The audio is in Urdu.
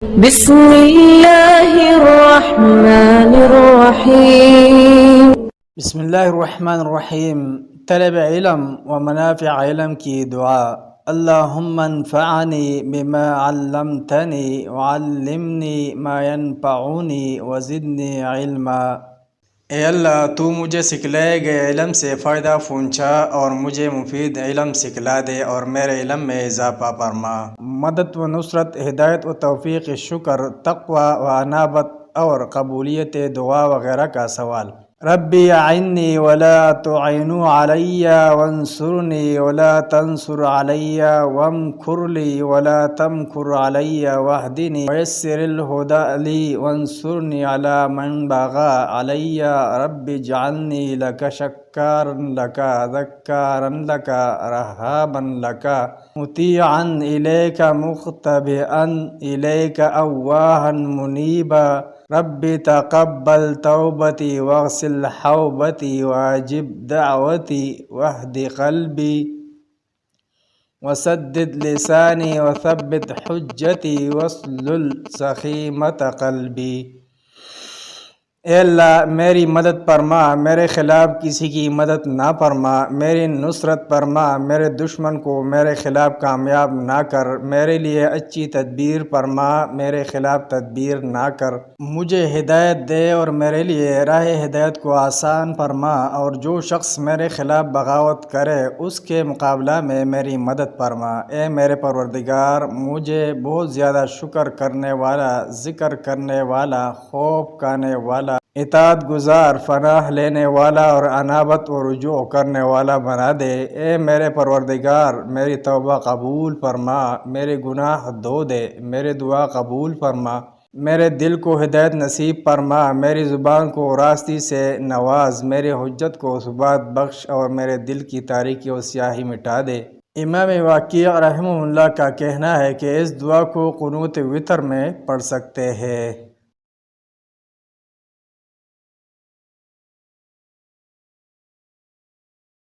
بسم الله الرحمن الرحیم۔ بسم اللہ الرحمن الرحیم۔ طلب علم و منافع علم کی دعا۔ اللہم انفعنی بما علمتنی وعلمنی ما ینفعنی وزدنی علما۔ اے اللہ تو مجھے سکھلائے گئے علم سے فائدہ پہنچا اور مجھے مفید علم سکھلا دے اور میرے علم میں اضافہ فرما۔ مدد و نصرت، ہدایت و توفیق، شکر، تقوی و انابت اور قبولیت دعا وغیرہ کا سوال۔ ربی اعنی ولا تعن علی وانصرنی ولا تنصر علی وامکر لی ولا تمکر علی واہدنی ویسر الہدی لی وانصرنی علی من بغی علی رب اجعلنی لک شکارا لک ذکارا لک رہابا لک مطیعا الیک مختبئا الیک اواہا منیبا رب تقبل توبتی واغسل حوبتی واجب دعوتی واہد قلبی وسدد لسانی وثبت حجتی واسلل سخیمت قلبی۔ اے اللہ میری مدد فرما، میرے خلاف کسی کی مدد نہ فرما، میری نصرت فرما، میرے دشمن کو میرے خلاف کامیاب نہ کر، میرے لیے اچھی تدبیر فرما، میرے خلاف تدبیر نہ کر، مجھے ہدایت دے اور میرے لیے راہ ہدایت کو آسان فرما، اور جو شخص میرے خلاف بغاوت کرے اس کے مقابلہ میں میری مدد فرما۔ اے میرے پروردگار مجھے بہت زیادہ شکر کرنے والا، ذکر کرنے والا، خوف کھانے والا، اطاعت گزار، پناہ لینے والا اور انابت و رجوع کرنے والا بنا دے۔ اے میرے پروردگار میری توبہ قبول فرما، میرے گناہ دھو دے، میرے دعا قبول فرما، میرے دل کو ہدایت نصیب فرما، میری زبان کو راستی سے نواز، میرے حجت کو ثبات بخش اور میرے دل کی تاریکی و سیاہی مٹا دے۔ امام وقیع رحمہ اللہ کا کہنا ہے کہ اس دعا کو قنوت وتر میں پڑھ سکتے ہیں۔